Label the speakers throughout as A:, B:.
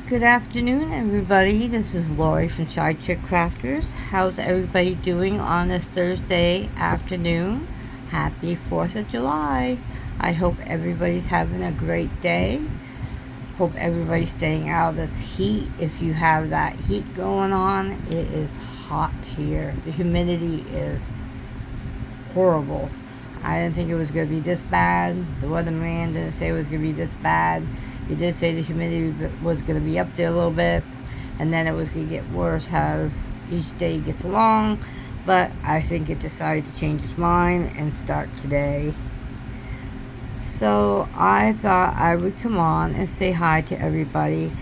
A: Good afternoon, everybody. This is Laurie from Shy Chick Crafters. How's everybody doing on this Thursday afternoon? Happy 4th of July. I hope everybody's having a great day. Hope everybody's staying out of this heat. If you have that heat going on, it is hot here. The humidity is horrible. I didn't think it was going to be this bad. The weatherman didn't say it was going to be this bad. He did say the humidity was going to be up there a little bit, and then it was going to get worse as each day gets along. But I think it decided to change its mind and start today. So I thought I would come on and say hi to everybody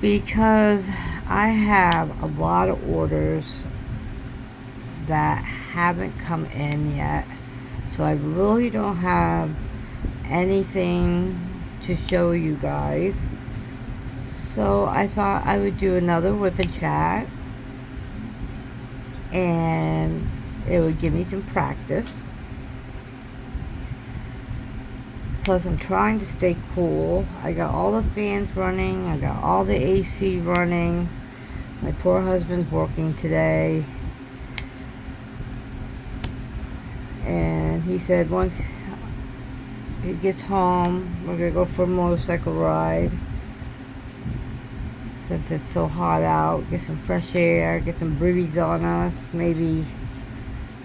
A: because I have a lot of orders that haven't come in yet. So I really don't have anything to show you guys. So I thought I would do another whip and chat, and it would give me some practice. Plus I'm trying to stay cool. I got all the fans running. I got all the AC running. My poor husband's working today. And he said once he gets home, we're going to go for a motorcycle ride. Since it's so hot out, get some fresh air, get some breeze on us. Maybe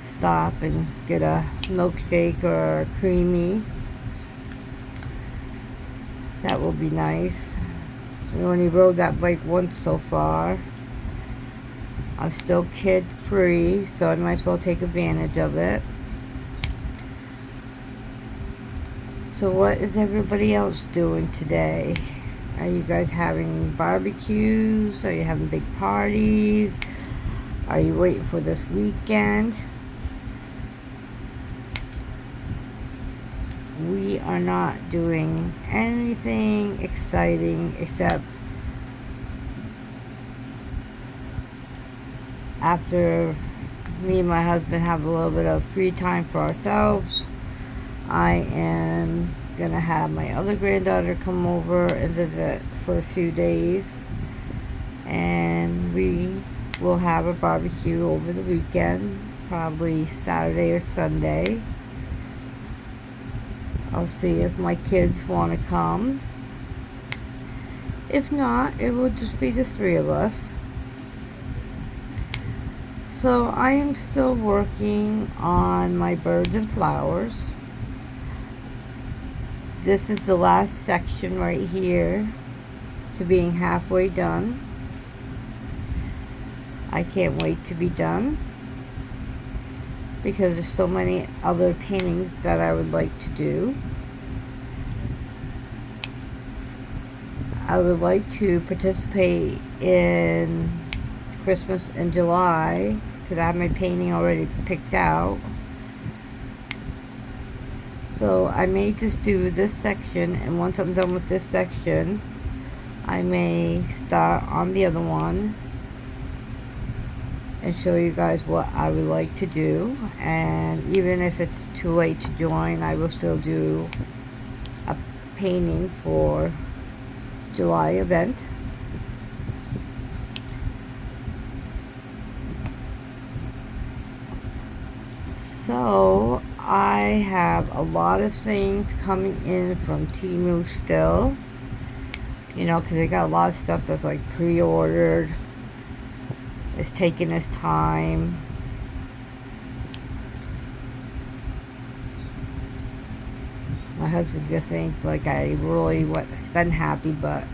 A: stop and get a milkshake or a creamy. That will be nice. We only rode that bike once so far. I'm still kid free, so I might as well take advantage of it. So what is everybody else doing today? Are you guys having barbecues? Are you having big parties? Are you waiting for this weekend? We are not doing anything exciting except after me and my husband have a little bit of free time for ourselves. I am going to have my other granddaughter come over and visit for a few days. And we will have a barbecue over the weekend, probably Saturday or Sunday. I'll see if my kids want to come. If not, it will just be the three of us. So I am still working on my birds and flowers. This is the last section right here to being halfway done. I can't wait to be done because there's so many other paintings that I would like to do. I would like to participate in Christmas in July because I have my painting already picked out. So I may just do this section, and once I'm done with this section, I may start on the other one and show you guys what I would like to do. And even if it's too late to join, I will still do a painting for July event. So I have a lot of things coming in from Temu still, you know, because they got a lot of stuff that's like pre-ordered. It's taking its time. My husband's gonna think like I really been happy, but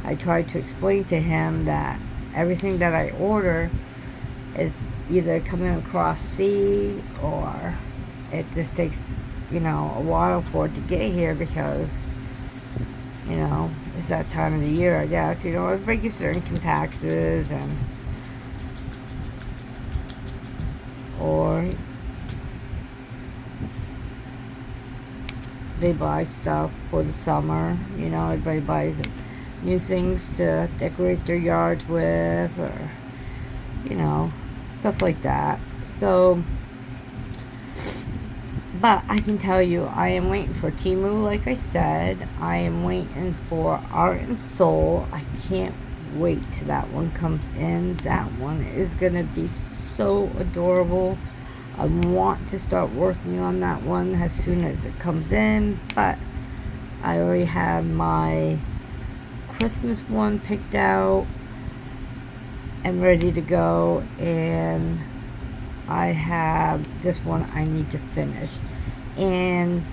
A: I tried to explain to him that everything that I order is either coming across sea or it just takes, you know, a while for it to get here because, you know, it's that time of the year, I guess. You know, everybody gets their income taxes or they buy stuff for the summer. You know, everybody buys new things to decorate their yards with, or, you know, stuff like that. So, but I can tell you, I am waiting for Temu, like I said. I am waiting for Art and Soul. I can't wait till that one comes in. That one is gonna be so adorable. I want to start working on that one as soon as it comes in, but I already have my Christmas one picked out and ready to go, and I have this one I need to finish, and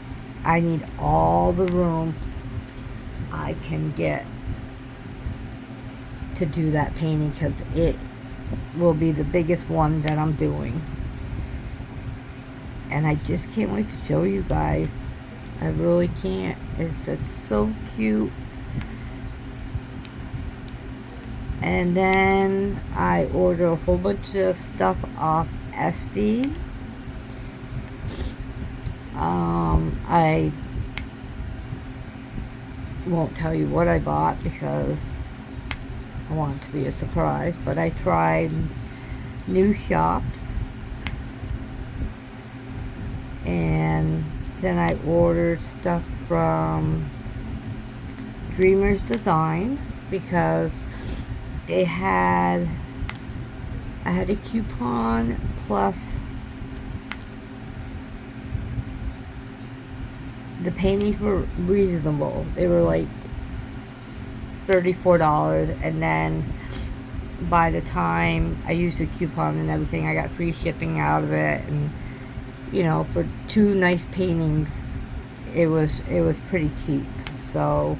A: I need all the room I can get to do that painting because it will be the biggest one that I'm doing, and I just can't wait to show you guys. I really can't. It's so cute. And then I ordered a whole bunch of stuff off Etsy. I won't tell you what I bought because I want it to be a surprise, but I tried new shops, and then I ordered stuff from Dreamer's Design because I had a coupon plus the paintings were reasonable. They were like $34, and then by the time I used the coupon and everything, I got free shipping out of it, and you know, for 2 nice paintings, it was pretty cheap. So,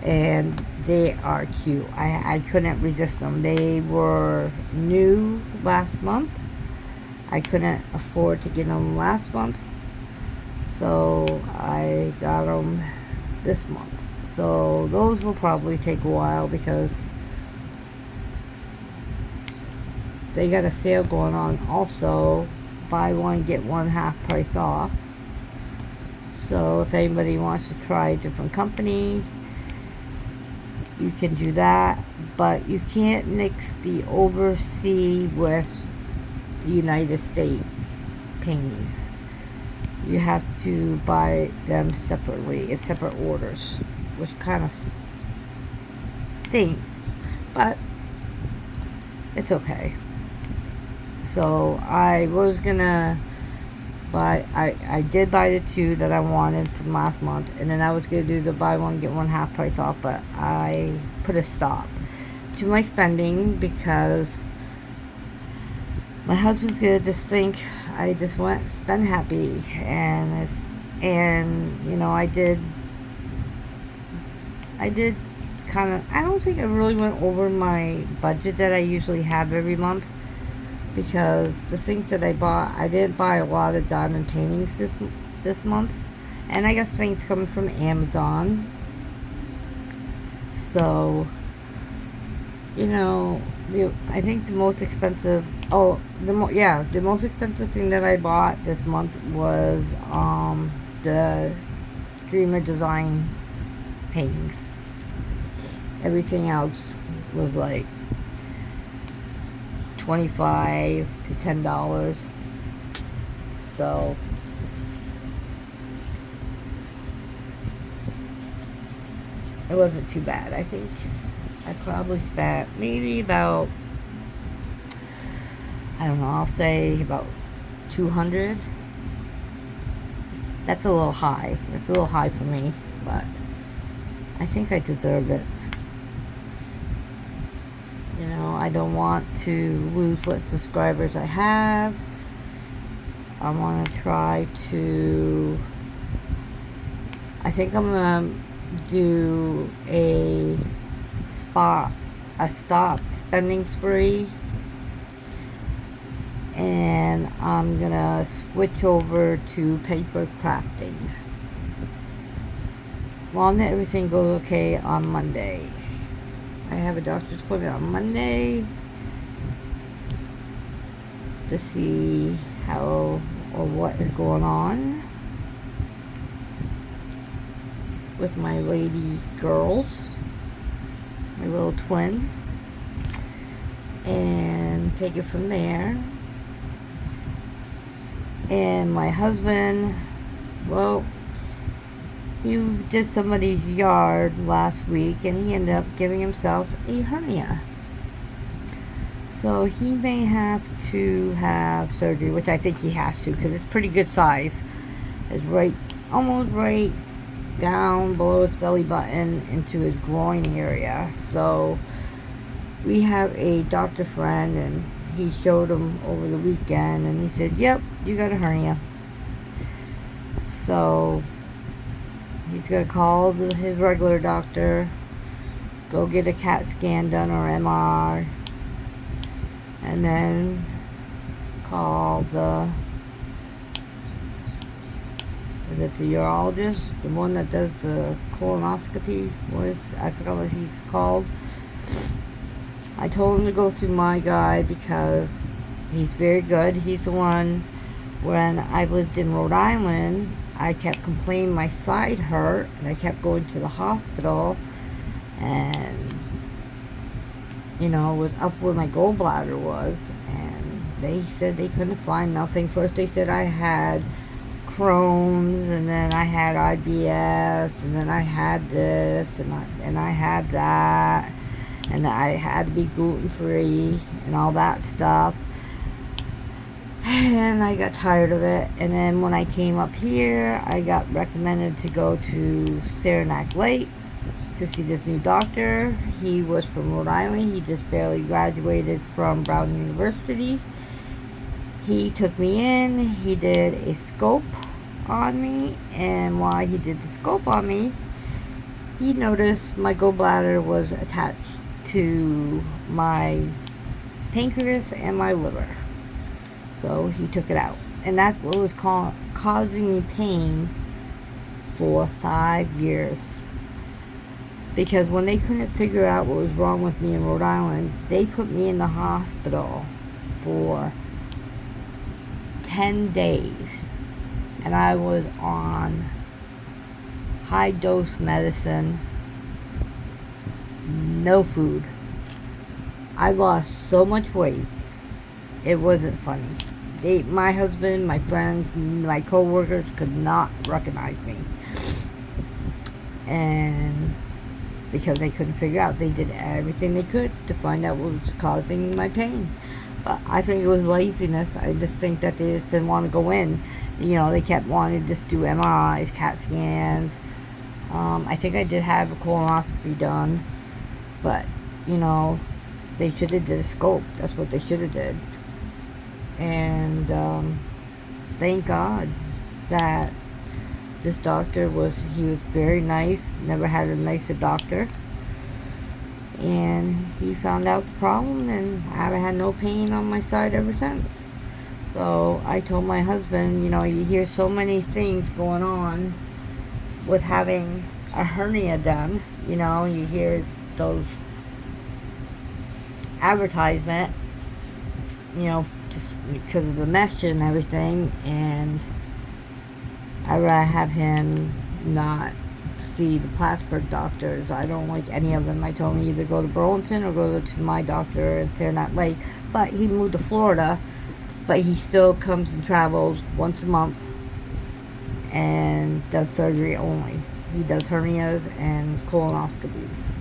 A: and they are cute. I couldn't resist them. They were new last month. I couldn't afford to get them last month, so I got them this month. So those will probably take a while because they got a sale going on also. Buy one, get one half price off. So if anybody wants to try different companies, you can do that. But you can't mix the overseas with the United States paintings. You have to buy them separately. It's separate orders, which kind of stinks, but it's okay. So I was gonna buy, I did buy the 2 that I wanted from last month, and then I was gonna do the buy one get one half price off, but I put a stop to my spending because my husband's gonna just think I just want to spend happy, and you know, I did kind of, I don't think I really went over my budget that I usually have every month, because the things that I bought, I didn't buy a lot of diamond paintings this month, and I got things coming from Amazon. So, you know, I think the most expensive, the most expensive thing that I bought this month was the Dreamer Design paintings. Everything else was like $25 to $10. So it wasn't too bad. I think I probably spent maybe about, I don't know, I'll say about 200. That's a little high. It's a little high for me, but I think I deserve it. You know, I don't want to lose what subscribers I have. I want to try to, I think I'm going to do a stop spending spree. And I'm going to switch over to paper crafting. Long that everything goes okay on Monday. I have a doctor's appointment on Monday to see how or what is going on with my lady girls, my little twins, and take it from there. And my husband, well, He did somebody's yard last week and he ended up giving himself a hernia. So he may have to have surgery, which I think he has to because it's pretty good size. It's almost right down below his belly button into his groin area. So we have a doctor friend and he showed him over the weekend and he said, yep, you got a hernia. So he's going to call his regular doctor, go get a CAT scan done or MR, and then call is it the urologist, the one that does the colonoscopy? I forgot what he's called. I told him to go through my guy because he's very good. He's the one, when I lived in Rhode Island, I kept complaining my side hurt, and I kept going to the hospital, and, it was up where my gallbladder was, and they said they couldn't find nothing. First they said I had Crohn's, and then I had IBS, and then I had this, and I had that, and I had to be gluten-free, and all that stuff. And I got tired of it. And then when I came up here, I got recommended to go to Saranac Lake to see this new doctor. He was from Rhode Island. He just barely graduated from Brown University. He took me in. He did a scope on me. And while he did the scope on me, he noticed my gallbladder was attached to my pancreas and my liver. So he took it out. And that's what was causing me pain for 5 years. Because when they couldn't figure out what was wrong with me in Rhode Island, they put me in the hospital for 10 days. And I was on high dose medicine, no food. I lost so much weight. It wasn't funny. My husband, my friends, my co-workers could not recognize me. And because they couldn't figure out, they did everything they could to find out what was causing my pain. But I think it was laziness. I just think that they just didn't want to go in. They kept wanting to just do MRIs, CAT scans. I think I did have a colonoscopy done. But, they should have did a scope. That's what they should have did. And thank God that this doctor was very nice. Never had a nicer doctor. And he found out the problem, and I haven't had no pain on my side ever since. So I told my husband, you hear so many things going on with having a hernia done. You hear those advertisement, just because of the mesh and everything, and I'd rather have him not see the Plattsburgh doctors. I don't like any of them. I told him either go to Burlington or go to my doctor in Saranac Lake. But he moved to Florida, but he still comes and travels once a month and does surgery only. He does hernias and colonoscopies.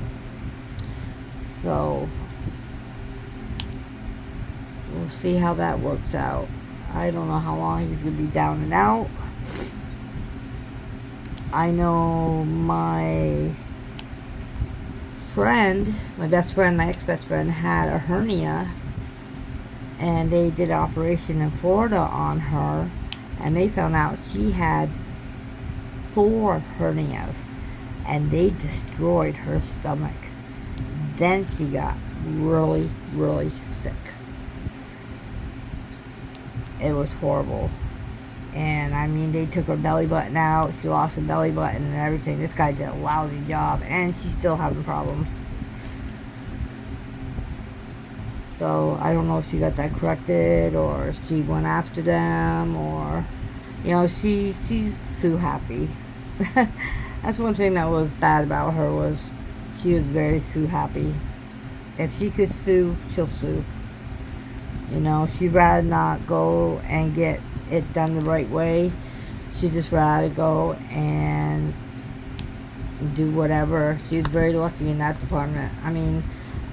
A: So we'll see how that works out. I don't know how long he's going to be down and out. I know my friend, my best friend, my ex-best friend, had a hernia, and they did an operation in Florida on her, and they found out she had 4 hernias, and they destroyed her stomach. Then she got really, really sick. It was horrible. And they took her belly button out. She lost her belly button and everything. This guy did a lousy job, and she's still having problems. So I don't know if she got that corrected, or if she went after them, or she's sue happy. That's one thing that was bad about her, was she was very sue happy. If she could sue, she'll sue. She'd rather not go and get it done the right way. She'd just rather go and do whatever. She was very lucky in that department. I mean,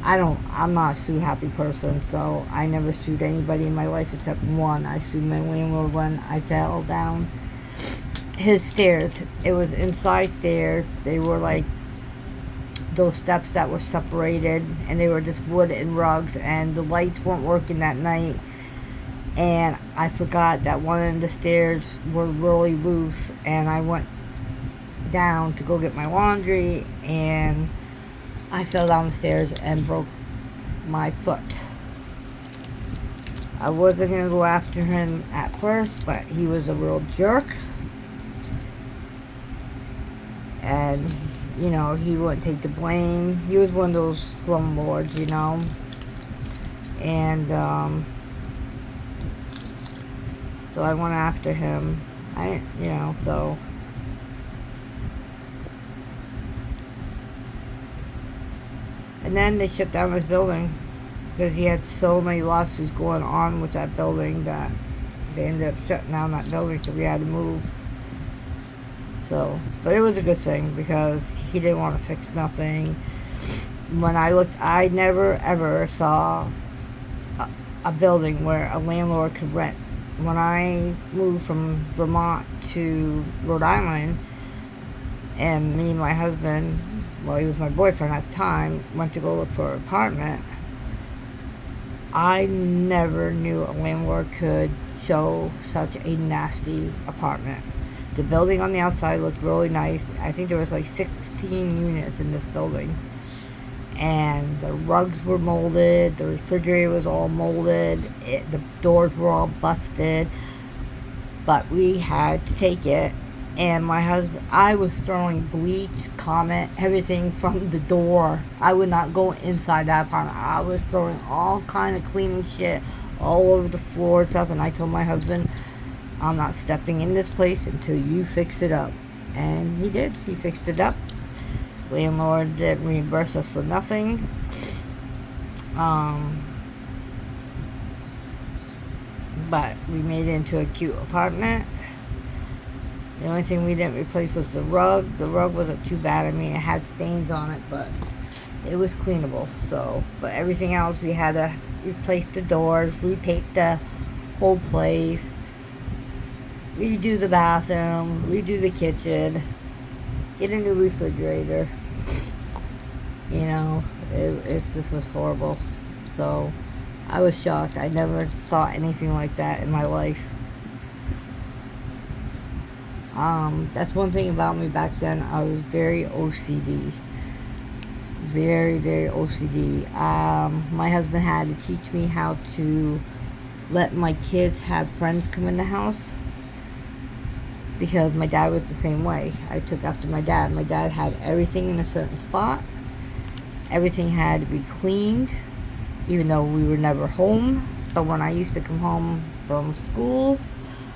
A: I'm not a sue happy person, so I never sued anybody in my life except one. I sued my landlord when I fell down his stairs. It was inside stairs. They were like those steps that were separated, and they were just wood and rugs, and the lights weren't working that night. And I forgot that one of the stairs were really loose, and I went down to go get my laundry, and I fell down the stairs and broke my foot. I wasn't going to go after him at first, but he was a real jerk. And, you know, he wouldn't take the blame. He was one of those slumlords, you know. And, so I went after him. So. And then they shut down his building because he had so many lawsuits going on with that building that they ended up shutting down that building, so we had to move. So, but it was a good thing because he didn't want to fix nothing. When I looked, I never ever saw a building where a landlord could rent. When I moved from Vermont to Rhode Island, and me and my husband, well, he was my boyfriend at the time, went to go look for an apartment, I never knew a landlord could show such a nasty apartment. The building on the outside looked really nice. I think there was like 16 units in this building. And the rugs were molded, the refrigerator was all molded, the doors were all busted. But we had to take it. And my husband, I was throwing bleach, Comet, everything from the door. I would not go inside that apartment. I was throwing all kind of cleaning shit all over the floor and stuff. And I told my husband, I'm not stepping in this place until you fix it up. And he did. He fixed it up. Landlord didn't reimburse us for nothing. But we made it into a cute apartment. The only thing we didn't replace was the rug. The rug wasn't too bad. I mean, it had stains on it, but it was cleanable. So, but everything else, we had to replace the doors, repaint the whole place, redo the bathroom, redo the kitchen, get a new refrigerator. You know, it just was horrible. So, I was shocked. I never saw anything like that in my life. That's one thing about me back then. I was very OCD. Very, very OCD. My husband had to teach me how to let my kids have friends come in the house, because my dad was the same way. I took after my dad. My dad had everything in a certain spot. Everything had to be cleaned, even though we were never home. But when I used to come home from school,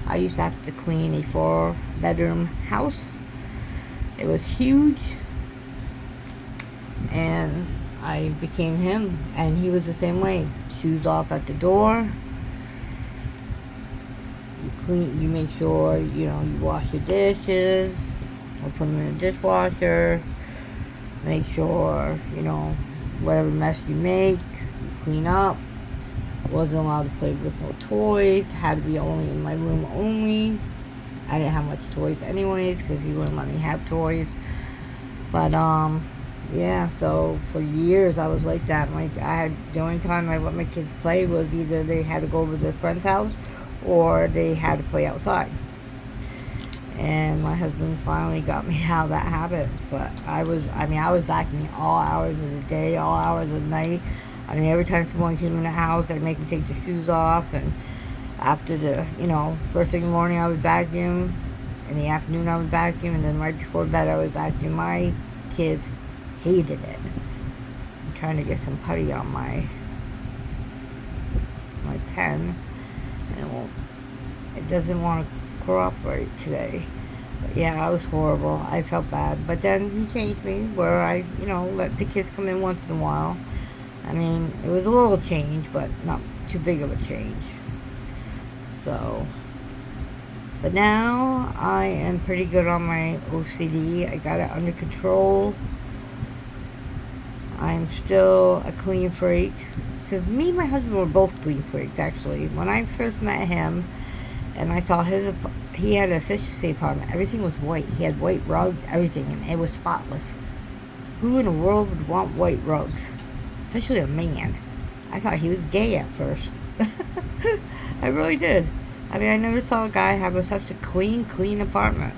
A: I used to have to clean a 4-bedroom house. It was huge. And I became him, and he was the same way. Shoes off at the door. You make sure, you wash your dishes, or put them in the dishwasher. Make sure, whatever mess you make, you clean up. Wasn't allowed to play with no toys. Had to be only in my room only. I didn't have much toys anyways, because he wouldn't let me have toys. But, yeah, so for years I was like that. The only time I let my kids play was either they had to go over to their friend's house, or they had to play outside. And my husband finally got me out of that habit. But I was vacuuming all hours of the day, all hours of the night. I mean, every time someone came in the house, I'd make them take their shoes off. And after first thing in the morning, I would vacuum. In the afternoon, I would vacuum. And then right before bed, I would vacuum. My kids hated it. I'm trying to get some putty on my pen. And it doesn't want to cooperate today. But yeah, I was horrible. I felt bad. But then he changed me where I, let the kids come in once in a while. I mean, it was a little change, but not too big of a change. So, But now I am pretty good on my OCD. I got it under control. I'm still a clean freak. Because me and my husband were both clean freaks, actually. When I first met him and I saw he had an efficiency apartment. Everything was white. He had white rugs, everything, and it was spotless. Who in the world would want white rugs? Especially a man. I thought he was gay at first. I really did. I mean, I never saw a guy have such a clean apartment.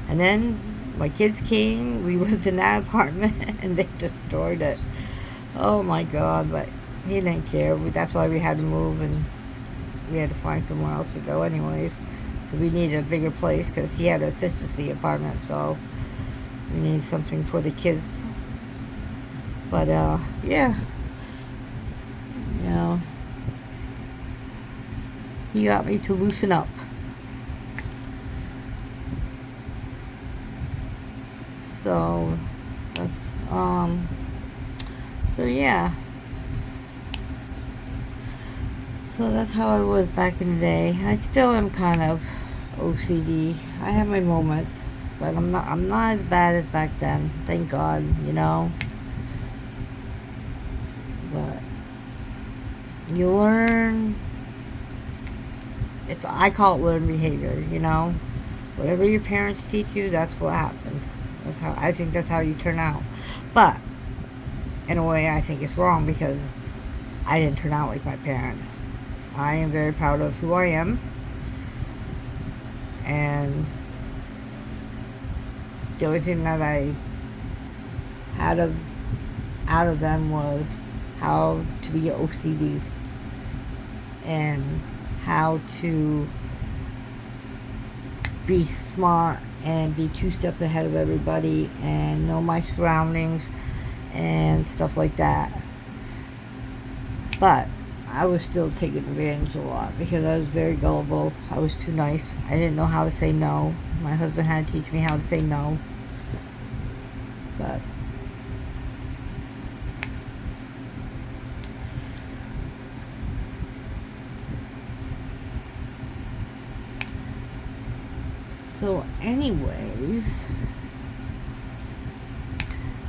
A: And then my kids came, we lived in that apartment, and they destroyed it. Oh my God, but he didn't care. That's why we had to move, and we had to find somewhere else to go anyways. Because we needed a bigger place, because he had a consistency apartment, so we needed something for the kids. But, yeah. You know, he got me to loosen up. So that's so yeah. So that's how I was back in the day. I still am kind of OCD. I have my moments, but I'm not as bad as back then. Thank God, you know. But you learn. I call it learned behavior, you know. Whatever your parents teach you, that's what happens. I think that's how you turn out. But in a way, I think it's wrong because I didn't turn out like my parents. I am very proud of who I am, and the only thing that I had out of them was how to be OCD and how to be smart and be 2 steps ahead of everybody and know my surroundings and stuff like that. But I was still taken advantage of a lot because I was very gullible. I was too nice. I didn't know how to say no. My husband had to teach me how to say no. But so anyways,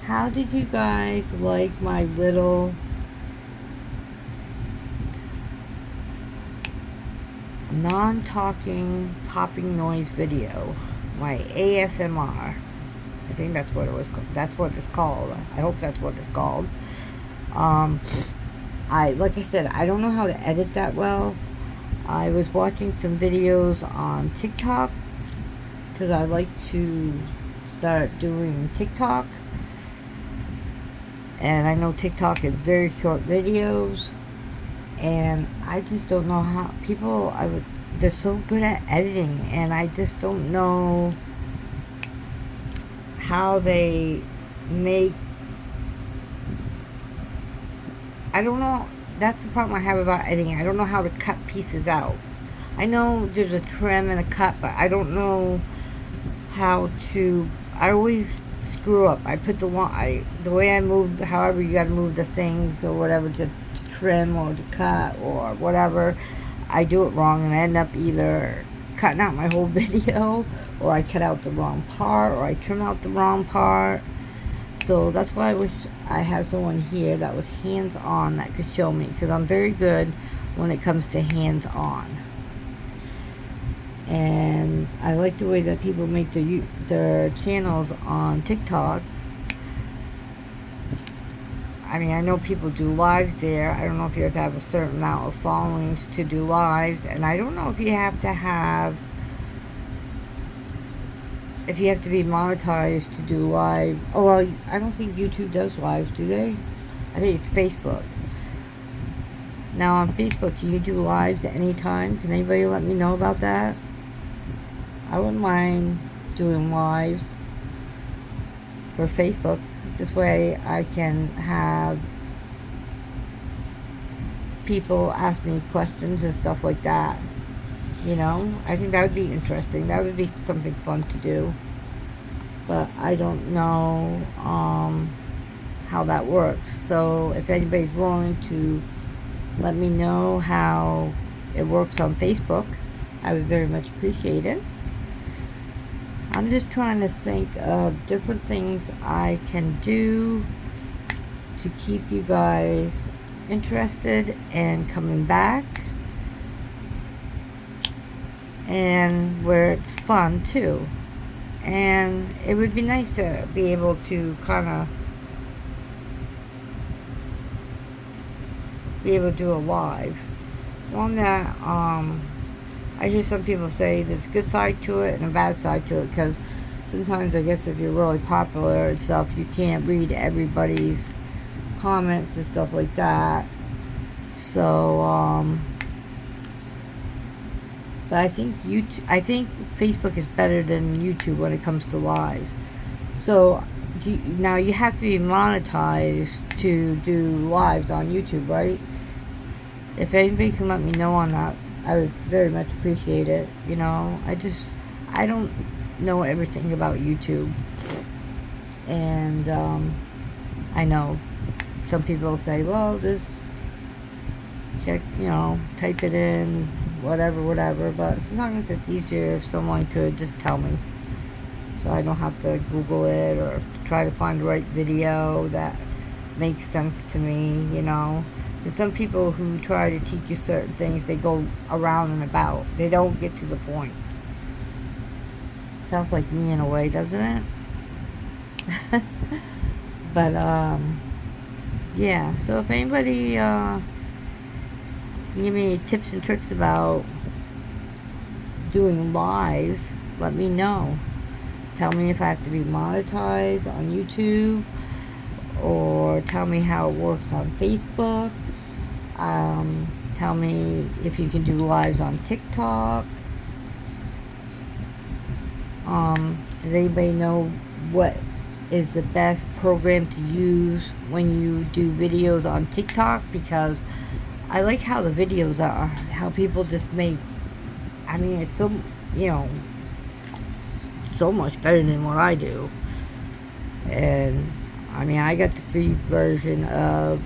A: how did you guys like my little non-talking popping noise video, my ASMR? I think that's what it was. That's what it's called. I hope that's what it's called. Like I said, I don't know how to edit that well. I was watching some videos on TikTok because I like to start doing TikTok, and I know TikTok is very short videos, and I just don't know how they're so good at editing, and I just don't know how they make. I don't know. That's the problem I have about editing. I don't know how to cut pieces out. I know there's a trim and a cut, but I don't know how to. I always screw up. I put the way I move, however you got to move the things or whatever to trim or to cut or whatever. I do it wrong, and I end up either cutting out my whole video, or I cut out the wrong part, or I trim out the wrong part. So that's why I wish I had someone here that was hands-on that could show me, because I'm very good when it comes to hands-on. And I like the way that people make their channels on TikTok. I mean, I know people do lives there. I don't know if you have to have a certain amount of followings to do lives, and I don't know if you have to be monetized to do live. Oh, well, I don't think YouTube does lives, do they? I think it's Facebook. Now, on Facebook, can you do lives at any time? Can anybody let me know about that? I wouldn't mind doing lives for Facebook. This way I can have people ask me questions and stuff like that. You know, I think that would be interesting. That would be something fun to do. But I don't know how that works. So if anybody's willing to let me know how it works on Facebook, I would very much appreciate it. I'm just trying to think of different things I can do to keep you guys interested and coming back, and where it's fun too. And it would be nice to be able to kind of be able to do a live on that. I hear some people say there's a good side to it and a bad side to it, because sometimes I guess if you're really popular and stuff, you can't read everybody's comments and stuff like that. So but I think Facebook is better than YouTube when it comes to lives. So now you have to be monetized to do lives on YouTube, right? If anybody can let me know on that, I would very much appreciate it. I don't know everything about YouTube. And I know some people say, well, just check, type it in, whatever. But sometimes it's easier if someone could just tell me, so I don't have to Google it or try to find the right video that makes sense to me, Because some people who try to teach you certain things, they go around and about. They don't get to the point. Sounds like me in a way, doesn't it? But, yeah. So if anybody can give me tips and tricks about doing lives, let me know. Tell me if I have to be monetized on YouTube, or tell me how it works on Facebook. Tell me if you can do lives on TikTok. Does anybody know what is the best program to use when you do videos on TikTok? Because I like how the videos are, how people just make, it's so, so much better than what I do. And I got the free version of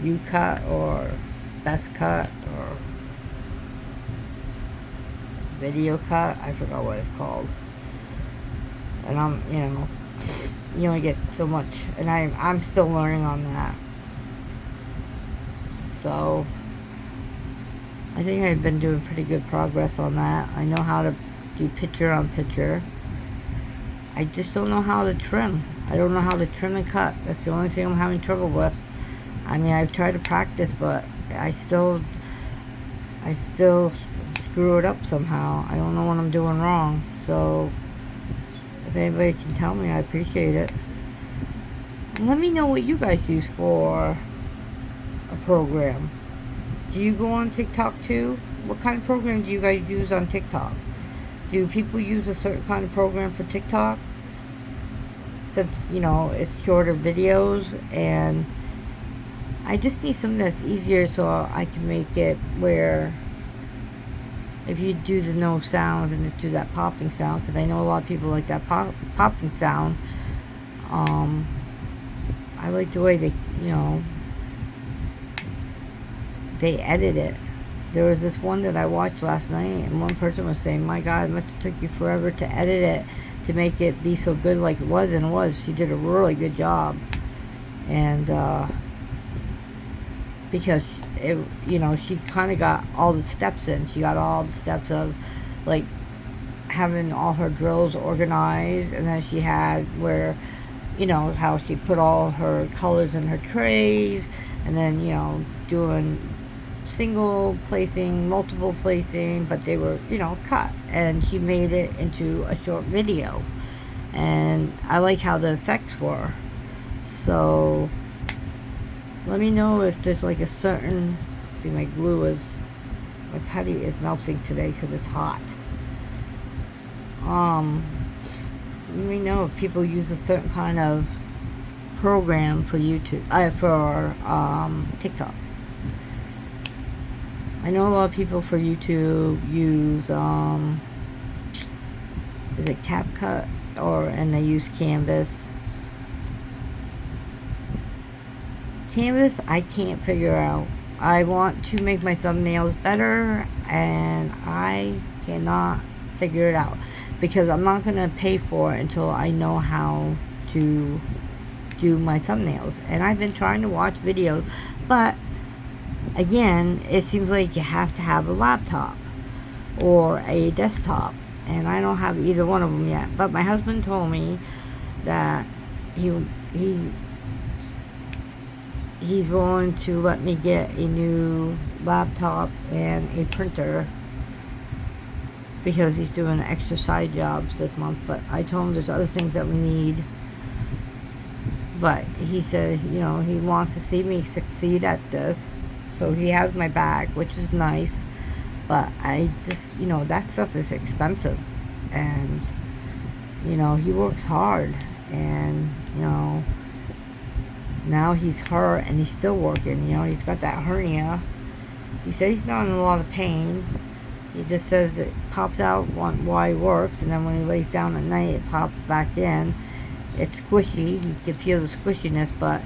A: UCut or Best Cut or Video Cut. I forgot what it's called. And you only get so much, and I'm still learning on that. So I think I've been doing pretty good progress on that. I know how to do picture on picture. I just don't know how to trim. I don't know how to trim and cut. That's the only thing I'm having trouble with. I've tried to practice, but I still screw it up somehow. I don't know what I'm doing wrong. So if anybody can tell me, I appreciate it. And let me know what you guys use for a program. Do you go on TikTok too? What kind of program do you guys use on TikTok? Do people use a certain kind of program for TikTok? Since, it's shorter videos, and I just need something that's easier so I can make it where if you do the no sounds and just do that popping sound, because I know a lot of people like that popping sound. I like the way they edit it. There was this one that I watched last night, and one person was saying, my God, it must have took you forever to edit it to make it be so good like it was. And it was. She did a really good job. And because she kind of got all the steps in. She got all the steps of like having all her drills organized, and then she had where how she put all her colors in her trays, and then doing single placing, multiple placing, but they were cut, and she made it into a short video. And I like how the effects were. So let me know if there's like a certain, see, my putty is melting today because it's hot. Let me know if people use a certain kind of program for YouTube, for TikTok. I know a lot of people for YouTube use is it CapCut, and they use Canvas. canvas, I can't figure out. I want to make my thumbnails better, and I cannot figure it out because I'm not going to pay for it until I know how to do my thumbnails. And I've been trying to watch videos, but again, it seems like you have to have a laptop or a desktop, and I don't have either one of them yet. But my husband told me that he he's willing to let me get a new laptop and a printer because he's doing extra side jobs this month. But I told him there's other things that we need. But he said, he wants to see me succeed at this. So he has my back, which is nice. But I just, that stuff is expensive. And, he works hard. And, now he's hurt and he's still working. He's got that hernia. He said he's not in a lot of pain. He just says it pops out while he works, and then when he lays down at night, it pops back in. It's squishy. He can feel the squishiness, but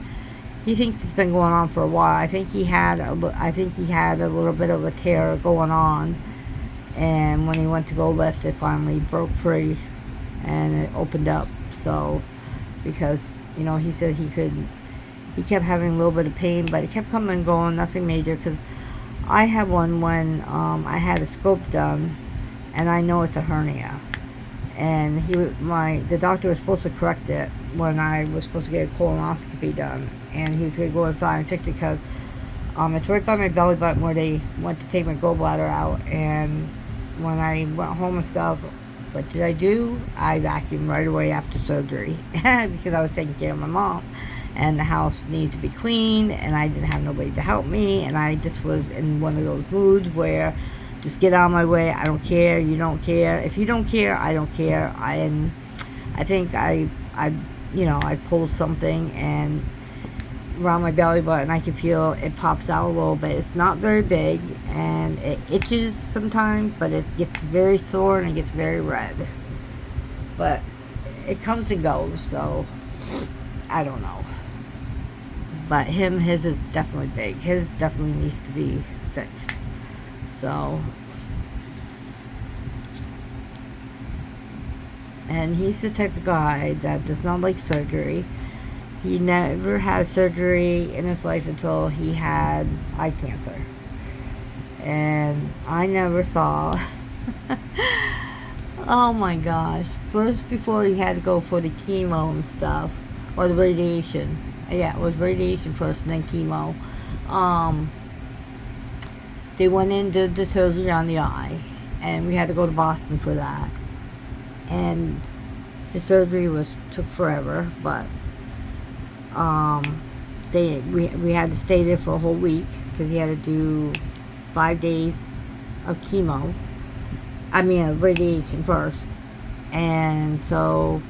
A: he thinks it's been going on for a while. I think he had a little bit of a tear going on, and when he went to go lift, it finally broke free, and it opened up. So, because he said he kept having a little bit of pain, but it kept coming and going, nothing major. Because I had one when I had a scope done, and I know it's a hernia. And the doctor was supposed to correct it when I was supposed to get a colonoscopy done, and he was going to go inside and fix it because it's right by my belly button where they went to take my gallbladder out. And when I went home and stuff, what did I do? I vacuumed right away after surgery because I was taking care of my mom, and the house needed to be cleaned, and I didn't have nobody to help me, and I just was in one of those moods where just get out of my way. I don't care. You don't care. If you don't care, I don't care. I think I pulled something and around my belly button. I can feel it pops out a little bit. It's not very big, and it itches sometimes, but it gets very sore and it gets very red. But it comes and goes, so I don't know. But his is definitely big. His definitely needs to be fixed. So, and he's the type of guy that does not like surgery. He never had surgery in his life until he had eye cancer. And I never saw, oh my gosh, first before he had to go for the chemo and stuff, or the radiation. Yeah, it was radiation first and then chemo. They went in and did the surgery on the eye, and we had to go to Boston for that. And the surgery took forever, but we had to stay there for a whole week because he had to do 5 days of chemo. Radiation first. And so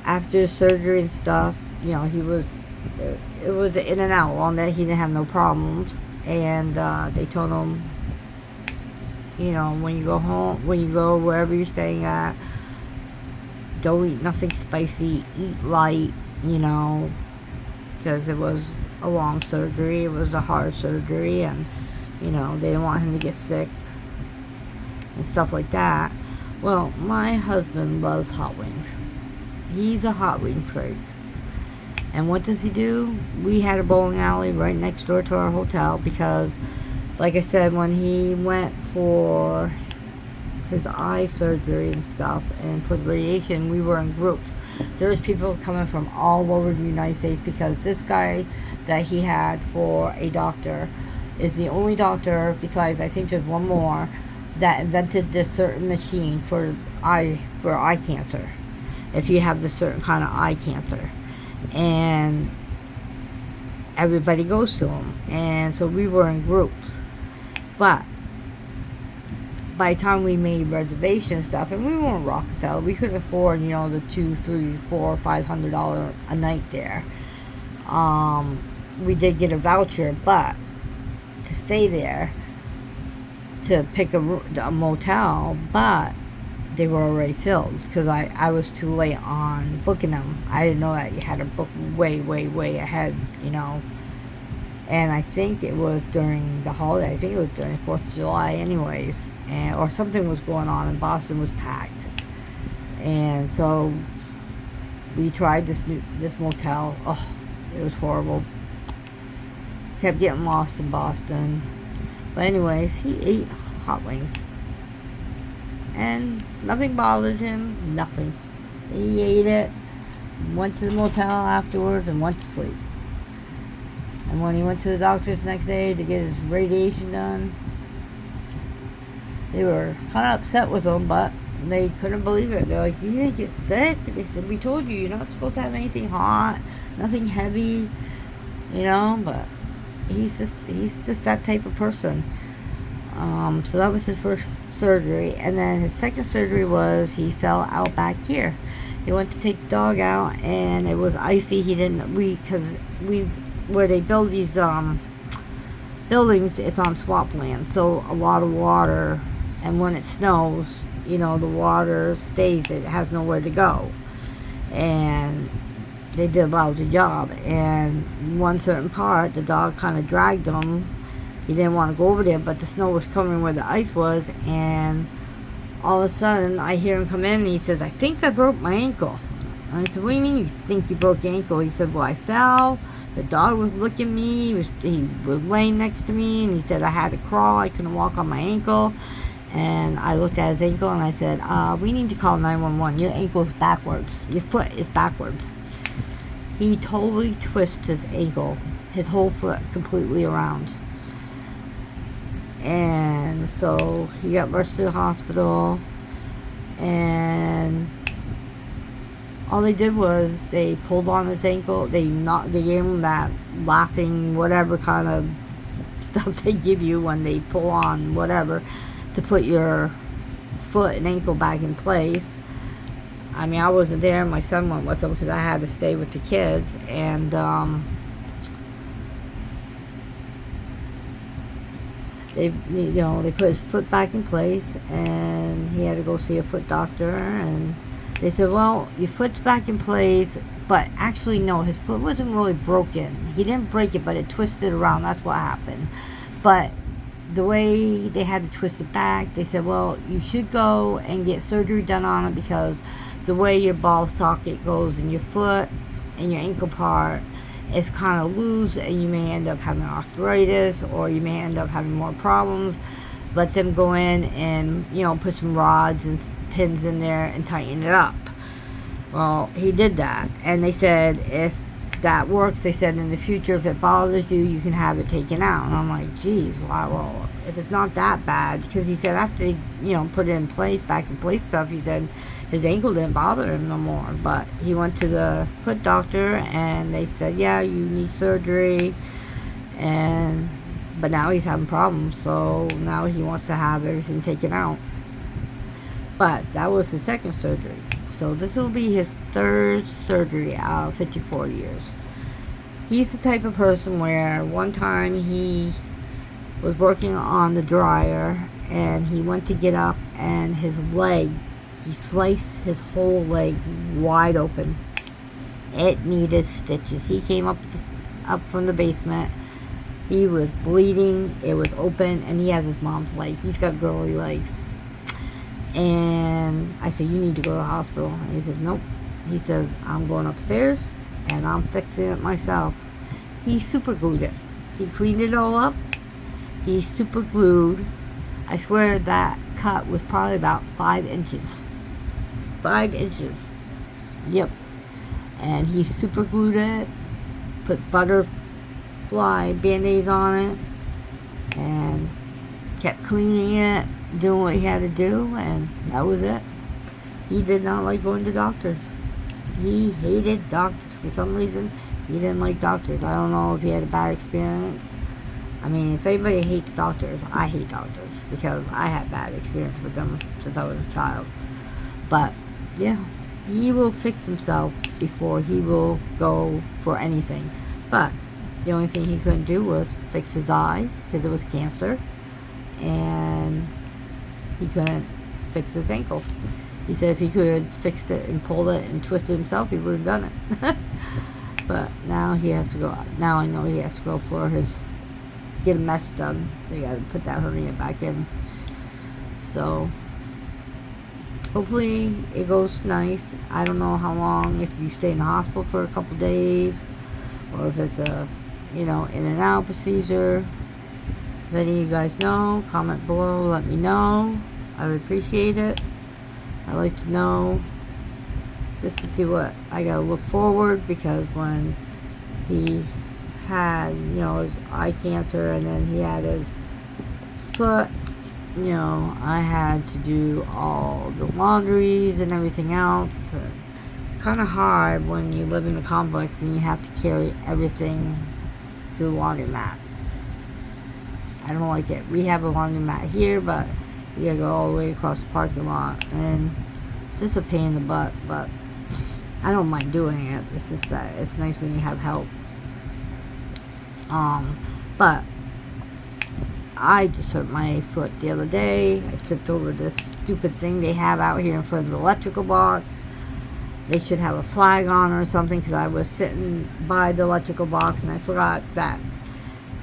A: after surgery and stuff, it was in and out. On that, he didn't have no problems. And they told him, when you go home, when you go wherever you're staying at, don't eat nothing spicy, eat light, because it was a long surgery, it was a hard surgery, and, they didn't want him to get sick and stuff like that. Well, my husband loves hot wings. He's a hot wing freak. And what does he do? We had a bowling alley right next door to our hotel because, like I said, when he went for his eye surgery and stuff and for the radiation, we were in groups. There was people coming from all over the United States because this guy that he had for a doctor is the only doctor, besides I think there's one more, that invented this certain machine for eye cancer. If you have this certain kind of eye cancer. And everybody goes to him, and so we were in groups. But by the time we made reservations stuff, and we weren't Rockefeller, we couldn't afford the $200, $300, $400, $500 a night there. We did get a voucher, but to stay there to pick a motel, but they were already filled because I was too late on booking them. I didn't know that you had to book way ahead, And I think it was during the holiday. I think it was during 4th of July anyways. Or something was going on and Boston was packed. And so we tried this motel. Oh, it was horrible. Kept getting lost in Boston. But anyways, he ate hot wings. And nothing bothered him. Nothing. He ate it, went to the motel afterwards, and went to sleep. And when he went to the doctor's the next day to get his radiation done, they were kind of upset with him, but they couldn't believe it. They're like, you didn't get sick? They said, we told you, you're not supposed to have anything hot, nothing heavy, but he's just that type of person. So that was his first surgery. And then his second surgery was he fell out back here. He went to take the dog out, and it was icy. Because where they build these buildings, it's on swampland, so a lot of water, and when it snows, the water stays. It has nowhere to go, and they did a lousy job. And one certain part, the dog kind of dragged him. He didn't want to go over there, but the snow was coming where the ice was, and all of a sudden I hear him come in, and he says, I think I broke my ankle. And I said, what do you mean you think you broke your ankle? He said, well, I fell. The dog was looking at me. He was laying next to me, and he said I had to crawl. I couldn't walk on my ankle. And I looked at his ankle, and I said, we need to call 911. Your ankle is backwards. Your foot is backwards. He totally twisted his ankle, his whole foot completely around. And so he got rushed to the hospital, and all they did was they pulled on his ankle. They gave him that laughing whatever kind of stuff they give you when they pull on whatever to put your foot and ankle back in place. I mean, I wasn't there. My son went with him because I had to stay with the kids, and they put his foot back in place, and he had to go see a foot doctor. And they said, well, your foot's back in place, but actually no, his foot wasn't really broken. He didn't break it, but it twisted around. That's what happened. But the way they had to twist it back, they said, well, you should go and get surgery done on it, because the way your ball socket goes in your foot and your ankle part is kind of loose, and you may end up having arthritis, or you may end up having more problems. Let them go in and, put some rods and pins in there and tighten it up. Well, he did that. And they said, if that works, they said, in the future, if it bothers you, you can have it taken out. And I'm like, geez, wow, well, if it's not that bad. Because he said after they, put it in place, back in place stuff, he said his ankle didn't bother him no more. But he went to the foot doctor, and they said, yeah, you need surgery. But now he's having problems, so now he wants to have everything taken out. But that was his second surgery. So this will be his third surgery out of 54 years. He's the type of person where one time he was working on the dryer, and he went to get up, and his leg, he sliced his whole leg wide open. It needed stitches. He came up from the basement. He was bleeding. It was open, and he has his mom's leg. He's got girly legs. And I said, you need to go to the hospital. And he says, nope. He says, I'm going upstairs, and I'm fixing it myself. He super glued it. He cleaned it all up. He super glued. I swear that cut was probably about 5 inches. 5 inches. Yep. And he super glued it. Put butterfly band-aids on it. And kept cleaning it. Doing what he had to do, and that was it. He did not like going to doctors. He hated doctors for some reason. He didn't like doctors. I don't know if he had a bad experience. I mean, if anybody hates doctors, I hate doctors, because I had bad experience with them since I was a child. But yeah, he will fix himself before he will go for anything. But the only thing he couldn't do was fix his eye, because it was cancer, and he couldn't fix his ankle. He said if he could have fixed it and pulled it and twisted himself, he would have done it. But now he has to go. Now I know he has to go for his get a mesh done. They got to put that hernia back in. So hopefully it goes nice. I don't know how long, if you stay in the hospital for a couple days, or if it's a, in and out procedure. If any of you guys know, comment below, let me know. I would appreciate it. I'd like to know, just to see what I gotta look forward, because when he had, his eye cancer, and then he had his foot, I had to do all the laundries and everything else. It's kind of hard when you live in the complex and you have to carry everything to the laundromat. I don't like it. We have a laundromat here, but you gotta go all the way across the parking lot, and it's just a pain in the butt, but I don't mind doing it. It's just that it's nice when you have help. But I just hurt my foot the other day. I tripped over this stupid thing they have out here in front of the electrical box. They should have a flag on or something, because I was sitting by the electrical box and I forgot that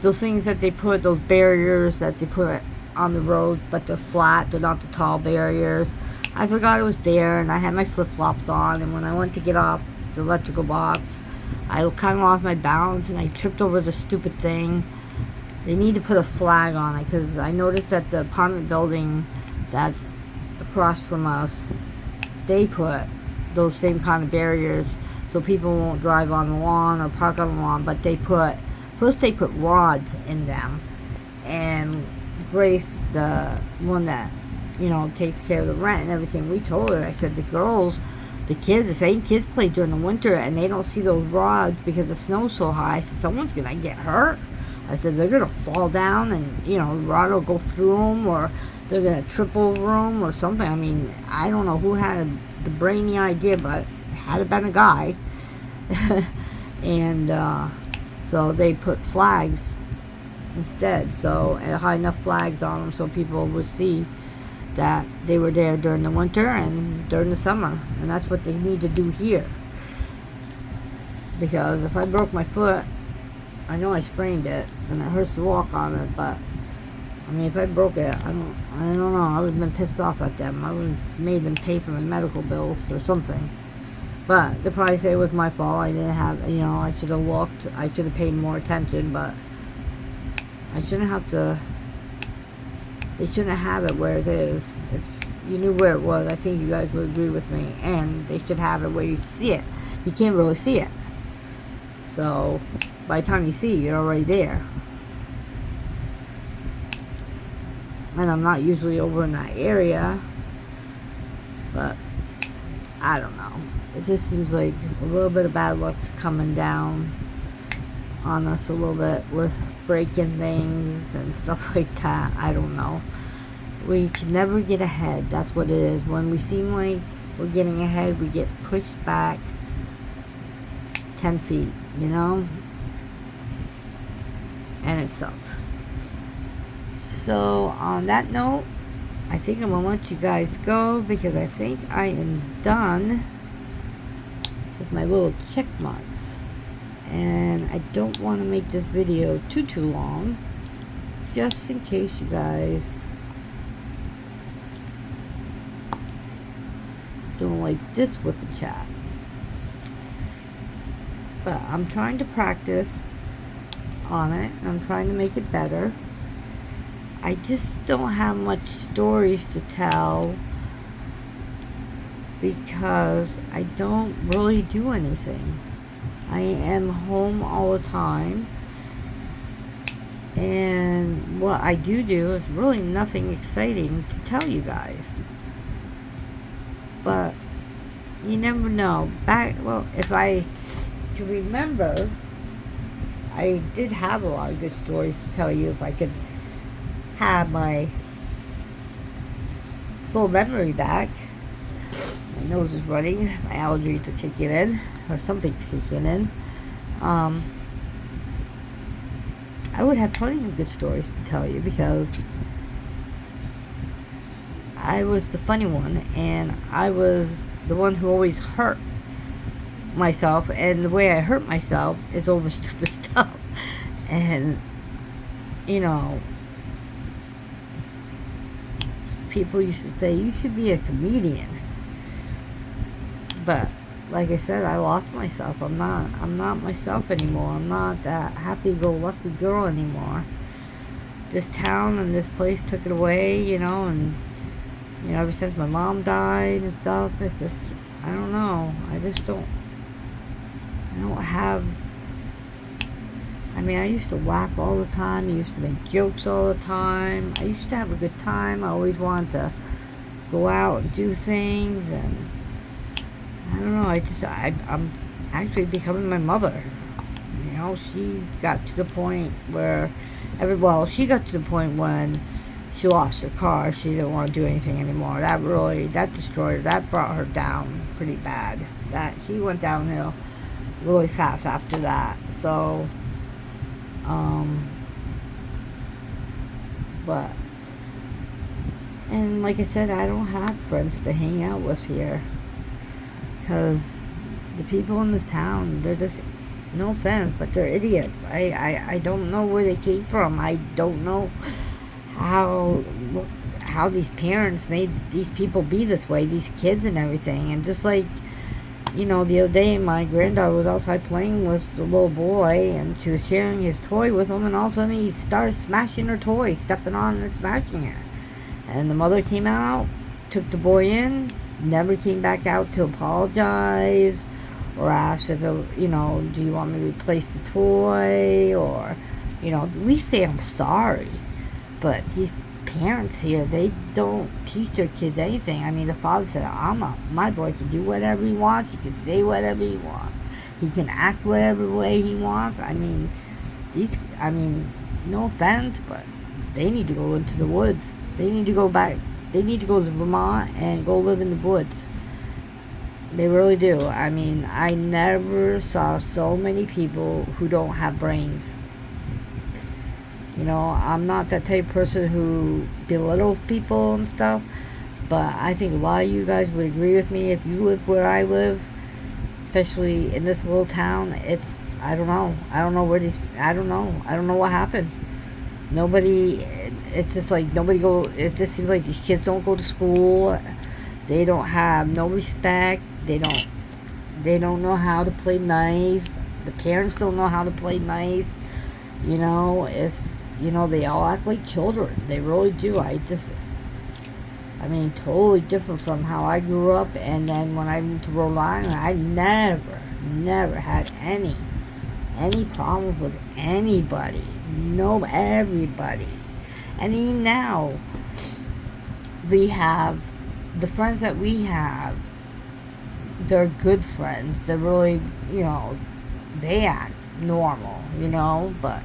A: those things that they put, those barriers that they put on the road, but they're flat, they're not the tall barriers. I forgot it was there, and I had my flip-flops on, and when I went to get off the electrical box, I kind of lost my balance and I tripped over the stupid thing. They need to put a flag on it, because I noticed that the apartment building that's across from us, they put those same kind of barriers so people won't drive on the lawn or park on the lawn, but they put rods in them. And Grace, the one that takes care of the rent and everything, we told her, I said, the kids, if any kids play during the winter and they don't see those rods because the snow's so high, I said, someone's gonna get hurt. I said, they're gonna fall down, and the rod will go through them, or they're gonna trip over them or something. I mean, I don't know who had the brainy idea, but it had to been a guy. And so they put flags instead, so high enough flags on them so people would see that they were there during the winter and during the summer. And that's what they need to do here, because if I broke my foot, I know I sprained it and it hurts to walk on it, but I mean, if I broke it, I don't know, I would have been pissed off at them. I would have made them pay for my medical bills or something. But they'll probably say it was my fault. I didn't have, I should have looked, I should have paid more attention, but I shouldn't have to. They shouldn't have it where it is. If you knew where it was, I think you guys would agree with me. And they should have it where you can see it. You can't really see it. So by the time you see it, you're already there. And I'm not usually over in that area, but I don't know. It just seems like a little bit of bad luck's coming down on us a little bit with breaking things and stuff like that. I don't know. We can never get ahead. That's what it is. When we seem like we're getting ahead, we get pushed back 10 feet, and it sucks. So on that note, I think I'm gonna let you guys go, because I think I am done with my little check marks. And I don't want to make this video too long, just in case you guys don't like this whipping chat. But I'm trying to practice on it. I'm trying to make it better. I just don't have much stories to tell, because I don't really do anything. I am home all the time, and what I do is really nothing exciting to tell you guys. But you never know. If I can remember, I did have a lot of good stories to tell you if I could have my full memory back. My nose is running, my allergies are kicking in, or something's kicking in. I would have plenty of good stories to tell you, because I was the funny one, and I was the one who always hurt myself, and the way I hurt myself is over stupid stuff. And, you know, people used to say, you should be a comedian. But, like I said, I lost myself. I'm not myself anymore. I'm not that happy-go-lucky girl anymore. This town and this place took it away, and, ever since my mom died and stuff, it's just, I don't know. I don't have, I used to laugh all the time. I used to make jokes all the time. I used to have a good time. I always wanted to go out and do things, and I don't know, I'm actually becoming my mother. She got to the point where, she got to the point when she lost her car. She didn't want to do anything anymore. That destroyed her. That brought her down pretty bad. She went downhill really fast after that. So, but, and like I said, I don't have friends to hang out with here. Because the people in this town, they're just, no offense, but they're idiots. I don't know where they came from. I don't know how these parents made these people be this way, these kids and everything. And just like, the other day, my granddaughter was outside playing with the little boy, and she was sharing his toy with him, and all of a sudden he started smashing her toy, stepping on and smashing it. And the mother came out, took the boy in, never came back out to apologize or ask if do you want me to replace the toy, or at least say I'm sorry. But these parents here, they don't teach their kids anything. The father said, my boy can do whatever he wants, he can say whatever he wants, he can act whatever way he wants. No offense, but they need to go into the woods. They need to go back. They need to go to Vermont and go live in the woods. They really do. I never saw so many people who don't have brains. I'm not that type of person who belittles people and stuff, but I think a lot of you guys would agree with me. If you live where I live, especially in this little town, I don't know. I don't know what happened. It's just like it just seems like these kids don't go to school. They don't have no respect. They don't know how to play nice. The parents don't know how to play nice. They all act like children. They really do. Totally different from how I grew up. And then when I moved to Rhode Island, I never had any problems with anybody. No, everybody. And even now, we have the friends that we have. They're good friends. They're really, they act normal, but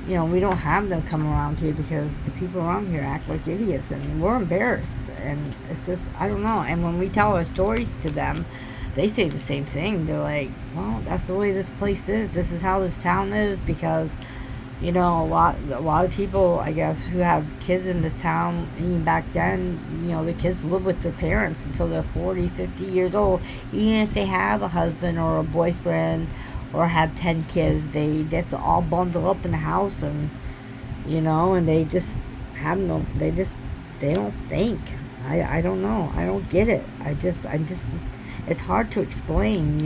A: we don't have them come around here because the people around here act like idiots, and we're embarrassed. And it's just, I don't know. And when we tell our stories to them, they say the same thing. They're like, well, that's the way this place is. This is how this town is, because a lot of people, I guess, who have kids in this town, even back then, the kids live with their parents until they're 40, 50 years old. Even if they have a husband or a boyfriend or have 10 kids, they just all bundle up in the house, and and they just have they don't think. I don't know. I don't get it. I just it's hard to explain,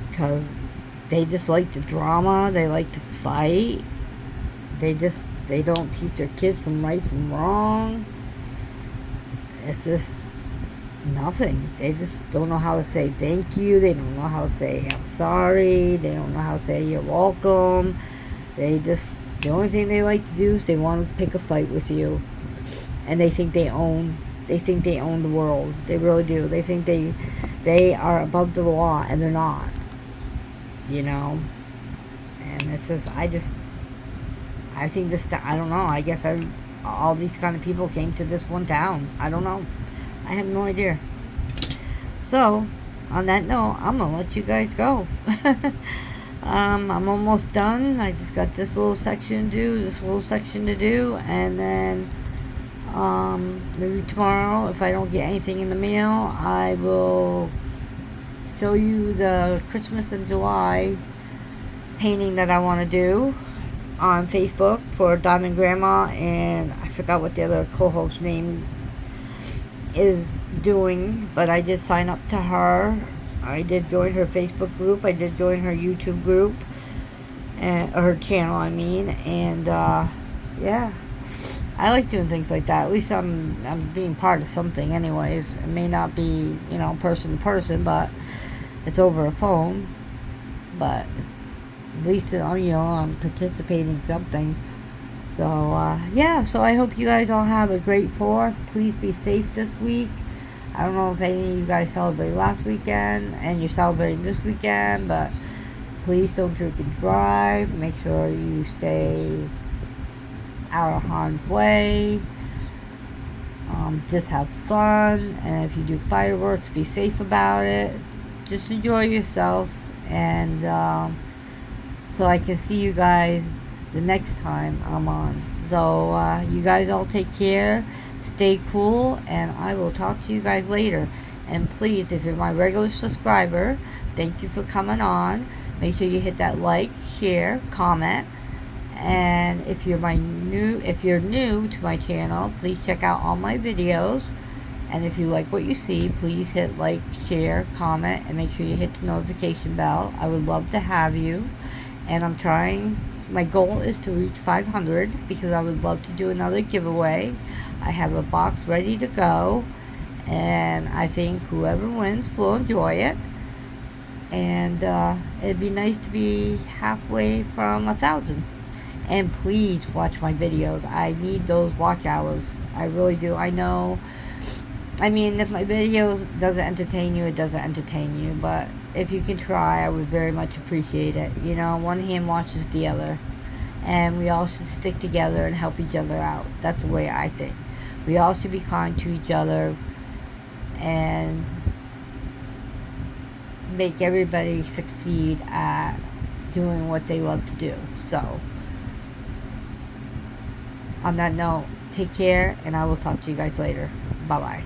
A: because they just like the drama. They like to fight. They don't teach their kids from right from wrong. It's just nothing. They just don't know how to say thank you. They don't know how to say I'm sorry. They don't know how to say you're welcome. The only thing they like to do is they want to pick a fight with you. And they think they own the world. They really do. They think they are above the law, and they're not. And it's just, I think this, I don't know, I guess all these kind of people came to this one town. I don't know. I have no idea. So, on that note, I'm going to let you guys go. I'm almost done. I just got this little section to do, and then Maybe tomorrow, if I don't get anything in the mail, I will show you the Christmas in July painting that I want to do on Facebook for Diamond Grandma, and I forgot what the other co-host name is doing, but I did sign up to her. I did join her Facebook group. I did join her YouTube group, and her channel, I mean, and yeah, I like doing things like that. At least I'm being part of something, anyways. It may not be, person to person, but it's over a phone. But at least I'm participating in something. So yeah. So I hope you guys all have a great 4th. Please be safe this week. I don't know if any of you guys celebrated last weekend and you're celebrating this weekend, but please don't drink and drive. Make sure you stay out of harm's way. Just have fun, and if you do fireworks, be safe about it. Just enjoy yourself, and so I can see you guys the next time I'm on. So you guys all take care, stay cool, and I will talk to you guys later. And please, if you're my regular subscriber, thank you for coming on. Make sure you hit that like, share, comment. And if you're new to my channel, please check out all my videos. And if you like what you see, please hit like, share, comment, and make sure you hit the notification bell. I would love to have you. And my goal is to reach 500, because I would love to do another giveaway. I have a box ready to go, and I think whoever wins will enjoy it. And it'd be nice to be halfway from 1,000. And please watch my videos. I need those watch hours. I really do. I know. I mean, if my videos doesn't entertain you, it doesn't entertain you. But if you can try, I would very much appreciate it. One hand washes the other. And we all should stick together and help each other out. That's the way I think. We all should be kind to each other and make everybody succeed at doing what they love to do. So, on that note, take care, and I will talk to you guys later. Bye-bye.